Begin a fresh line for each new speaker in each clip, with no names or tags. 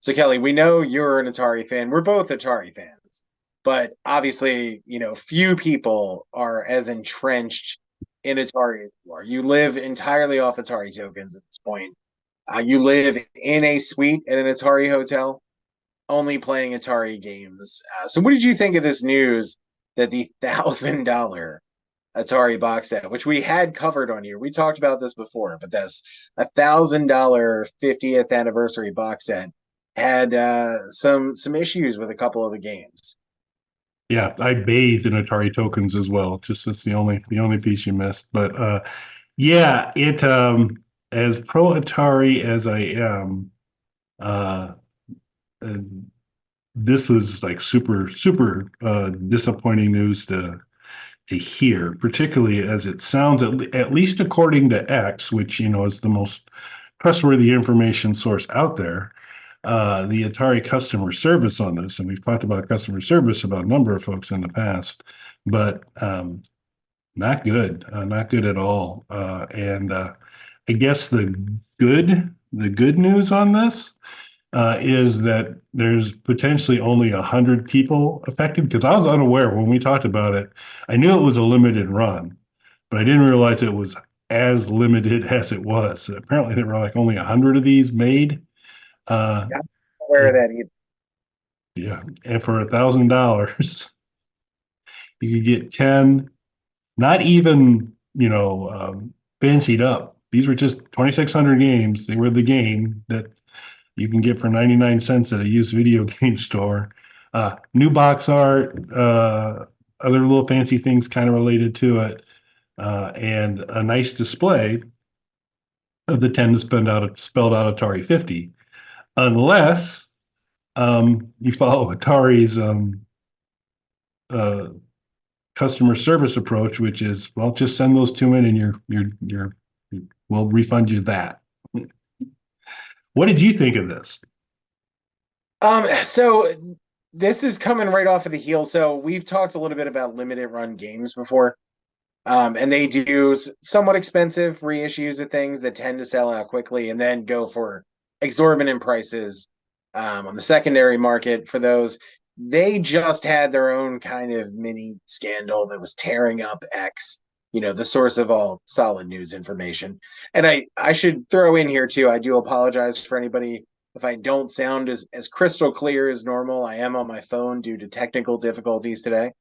So Kelly, we know you're an Atari fan. We're both Atari fans, but obviously, few people are as entrenched in Atari as you are. You live entirely off Atari tokens at this point. You live in a suite at an Atari hotel, only playing Atari games. So, what did you think of this news that the $1,000 Atari box set, which we had covered on here, we talked about this before, but this $1,000 50th anniversary box set had some issues with a couple of the games.
Yeah, I bathed in Atari tokens as well. Just that's the only piece you missed. But yeah, it as pro Atari as I am, uh, uh this was like super disappointing news to hear, particularly as it sounds at least according to X, which is the most trustworthy information source out there. The Atari customer service on this, and we've talked about customer service about a number of folks in the past, but not good at all. And I guess the good news on this is that there's potentially only 100 people affected because I was unaware when we talked about it. I knew it was a limited run, but I didn't realize it was as limited as it was. So apparently, there were like only 100 of these made. Uh,
I'm not aware of
it,
that either.
yeah, and for $1,000, you could get 10, not even fancied up. These were just 2,600 games. They were the game that you can get for 99 cents at a used video game store. New box art, other little fancy things kind of related to it, and a nice display of the 10 spelled out Atari 50. Unless you follow Atari's uh, customer service approach, which is, well, just send those two in and we'll refund you that. What did you think of this?
So this is coming right off of the heel. So we've talked a little bit about limited run games before. And they do somewhat expensive reissues of things that tend to sell out quickly and then go for exorbitant prices on the secondary market for those. They just had their own kind of mini scandal that was tearing up X, the source of all solid news information. And I should throw in here too, I do apologize for anybody if I don't sound as crystal clear as normal. I am on my phone due to technical difficulties today.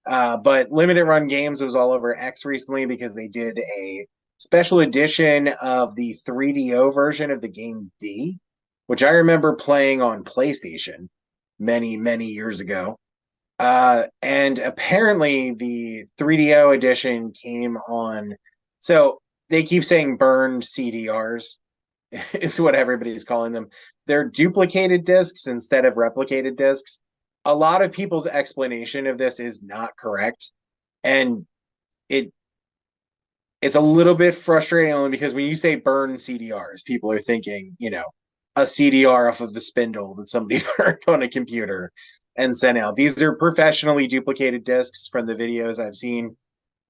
But limited run games was all over X recently because they did a special edition of the 3DO version of the game D, which I remember playing on PlayStation many years ago. And apparently the 3DO edition came on. So they keep saying burned CDRs is what everybody's calling them. They're duplicated discs instead of replicated discs. A lot of people's explanation of this is not correct, and it it's a little bit frustrating only because when you say burn CDRs, people are thinking, a CDR off of the spindle that somebody burned on a computer and sent out. These are professionally duplicated discs from the videos I've seen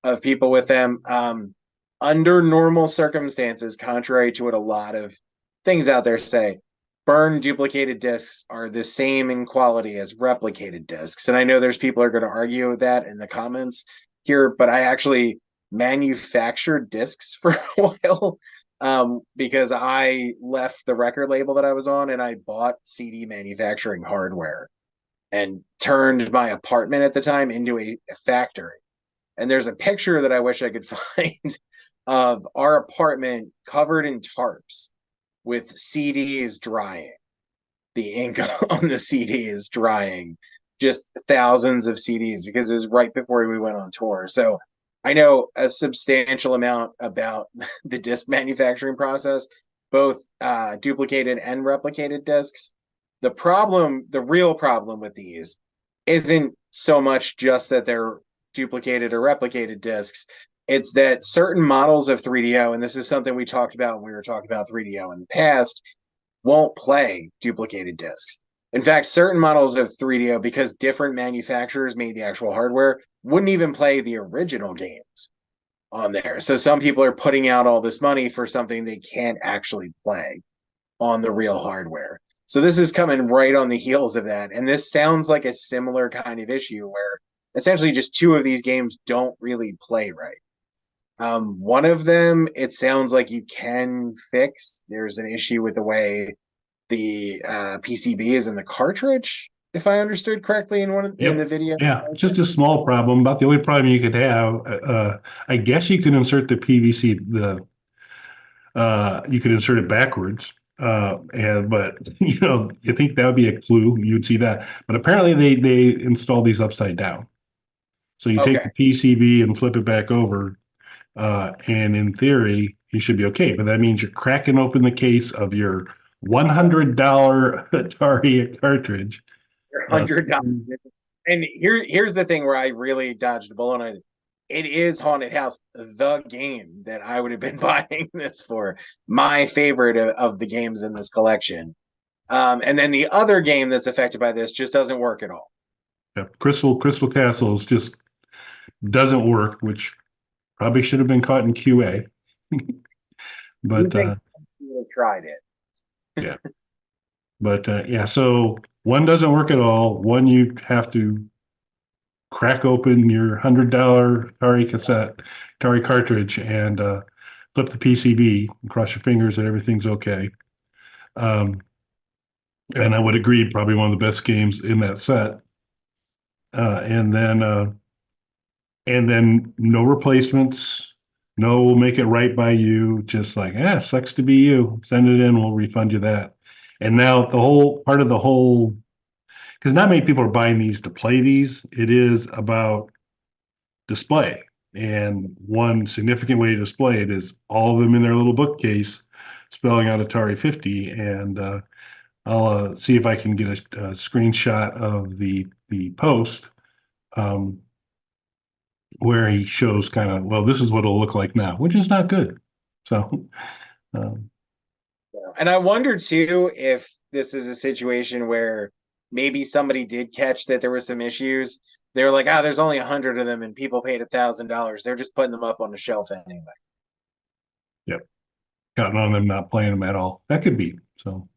of people with them. Under normal circumstances, contrary to what a lot of things out there say, burn duplicated discs are the same in quality as replicated discs. And I know there's people are going to argue with that in the comments here, but I actually manufactured discs for a while because I left the record label that I was on and I bought CD manufacturing hardware and turned my apartment at the time into a factory. And there's a picture that I wish I could find of our apartment covered in tarps with CDs drying. The ink on the CD is drying, just thousands of CDs because it was right before we went on tour. So I know a substantial amount about the disc manufacturing process, both duplicated and replicated discs. The real problem with these isn't so much just that they're duplicated or replicated discs. It's that certain models of 3DO, and this is something we talked about when we were talking about 3DO in the past, won't play duplicated discs. In fact, certain models of 3DO, because different manufacturers made the actual hardware, wouldn't even play the original games on there. So some people are putting out all this money for something they can't actually play on the real hardware. So this is coming right on the heels of that. And this sounds like a similar kind of issue where essentially just two of these games don't really play right. One of them, it sounds like you can fix. There's an issue with the way the PCB is in the cartridge, if I understood correctly in the
Yep.
video.
Yeah, just a small problem. About the only problem you could have. I guess you could insert the PVC. You could insert it backwards. And but you think that would be a clue. You'd see that. But apparently they install these upside down. So you take
Okay,
the PCB and flip it back over, and in theory you should be okay. But that means you're cracking open the case of your $100 Atari cartridge.
$100. And here's the thing where I really dodged a bullet on it. It is Haunted House, the game that I would have been buying this for. My favorite of the games in this collection. And then the other game that's affected by this just doesn't work at all.
Yeah, Crystal Castles just doesn't work, which probably should have been caught in QA.
You
But
think you would have tried it?
yeah, but yeah, so one doesn't work at all. One you have to crack open your $100 Atari cartridge, and flip the PCB and cross your fingers that everything's okay. Um, and I would agree, probably one of the best games in that set. Uh, and then uh, and then no replacements. No, we'll make it right by you. Just like, sucks to be you. Send it in, we'll refund you that. And now the whole part of the whole, because not many people are buying these to play these. It is about display. And one significant way to display it is all of them in their little bookcase spelling out Atari 50. And I'll see if I can get a screenshot of the post, um, where he shows kind of, well, this is what it'll look like now, which is not good. So, um,
And I wonder too if this is a situation where maybe somebody did catch that there were some issues. They were like, there's only 100 of them and people paid $1,000. They're just putting them up on the shelf anyway.
yeah, counting on them not playing them at all. That could be. So,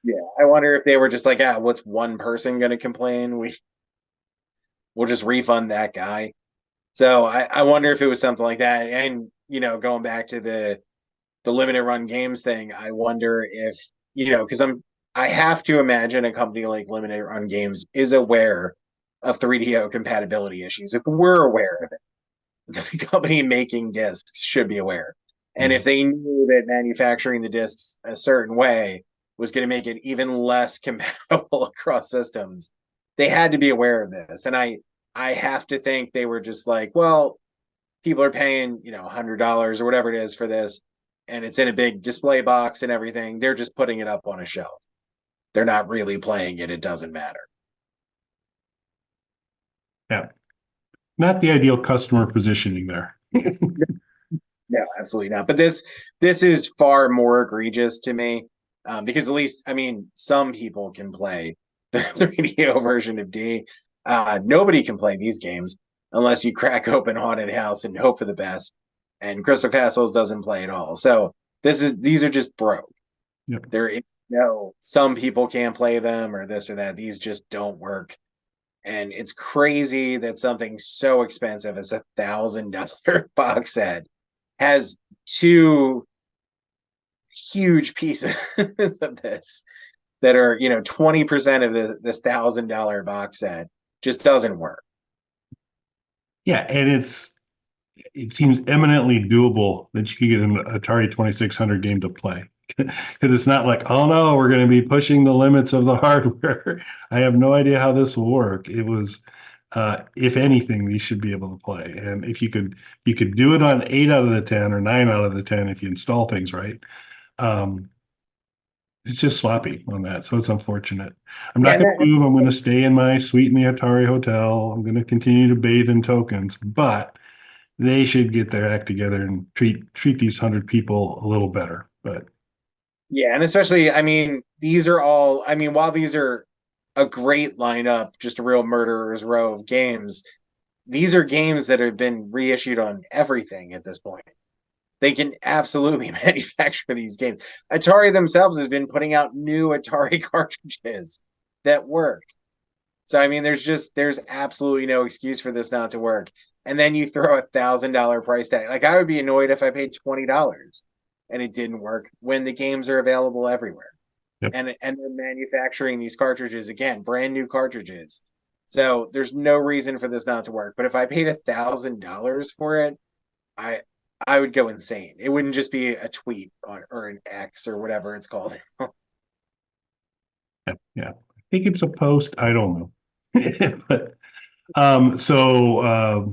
Yeah. I wonder if they were just like, what's one person going to complain? We'll just refund that guy. So I wonder if it was something like that. And, going back to the limited run games thing, I wonder if, because I have to imagine a company like Limited Run Games is aware of 3DO compatibility issues. If we're aware of it, the company making discs should be aware. And if they knew that manufacturing the discs a certain way was going to make it even less compatible across systems, they had to be aware of this. And I have to think they were just like, well, people are paying, $100 or whatever it is for this, and it's in a big display box and everything. They're just putting it up on a shelf. They're not really playing it. It doesn't matter.
yeah, not the ideal customer positioning there.
No, absolutely not. But this is far more egregious to me, because at least, I mean, some people can play the 3DO version of D. Nobody can play these games unless you crack open Haunted House and hope for the best. And Crystal Castles doesn't play at all. So these are just broke.
Yep.
Some people can't play them or this or that. These just don't work. And it's crazy that something so expensive as $1,000 box set has two huge pieces of this that are 20% of this $1,000 box set. Just doesn't work.
Yeah, and it seems eminently doable that you could get an Atari 2600 game to play. Because it's not like, oh no, we're going to be pushing the limits of the hardware. I have no idea how this will work. It was, if anything, these should be able to play. And if you could do it on 8 out of the 10 or 9 out of the 10 if you install things right. Um, it's just sloppy on that, so it's unfortunate. I'm not going to move. I'm going to stay in my suite in the Atari Hotel. I'm going to continue to bathe in tokens, but they should get their act together and treat these 100 people a little better. But
Yeah, and especially, I mean, these are all, I mean, while these are a great lineup, just a real murderer's row of games, these are games that have been reissued on everything at this point. They can absolutely manufacture these games. Atari themselves has been putting out new Atari cartridges that work. So I mean, there's absolutely no excuse for this not to work. And then you throw $1,000 price tag. Like I would be annoyed if I paid $20 and it didn't work when the games are available everywhere.
Yep.
And they're manufacturing these cartridges again, brand new cartridges. So there's no reason for this not to work. But if I paid $1,000 for it, I I would go insane. It wouldn't just be a tweet or an X or whatever it's called.
Yeah. Yeah. I think it's a post. I don't know. But so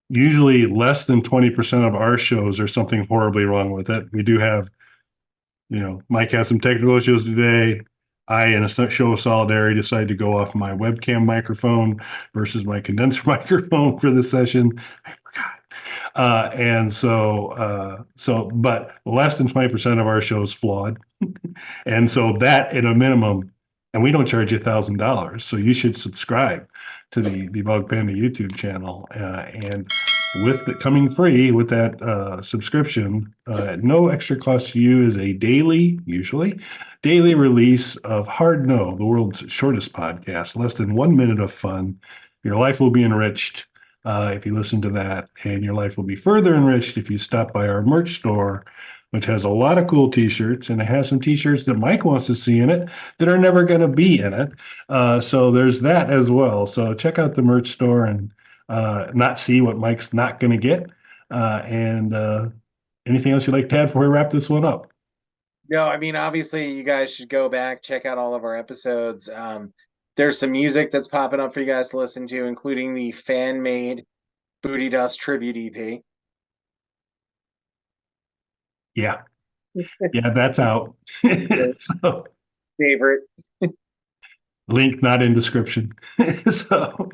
usually less than 20% of our shows are something horribly wrong with it. We do have, Mike has some technical issues today. I, in a show of solidarity, decided to go off my webcam microphone versus my condenser microphone for the session. I forgot. But less than 20% of our shows flawed. And so that at a minimum, and we don't charge you $1,000. So you should subscribe to the Bug Panda YouTube channel. And with it coming free with that subscription, no extra cost to you is a usually daily release of Hard No, the world's shortest podcast, less than 1 minute of fun. Your life will be enriched if you listen to that, and your life will be further enriched if you stop by our merch store, which has a lot of cool t-shirts, and it has some t-shirts that Mike wants to see in it that are never going to be in it. So there's that as well. So check out the merch store and not see what Mike's not going to get. And anything else you'd like to add before we wrap this one up?
No, I mean, obviously, you guys should go back, check out all of our episodes. There's some music that's popping up for you guys to listen to, including the fan-made Booty Dust tribute EP.
Yeah. Yeah, that's out. So
Favorite.
link not in description. So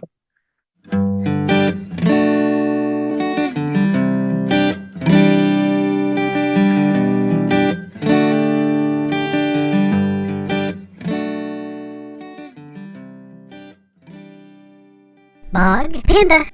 Bug Panda.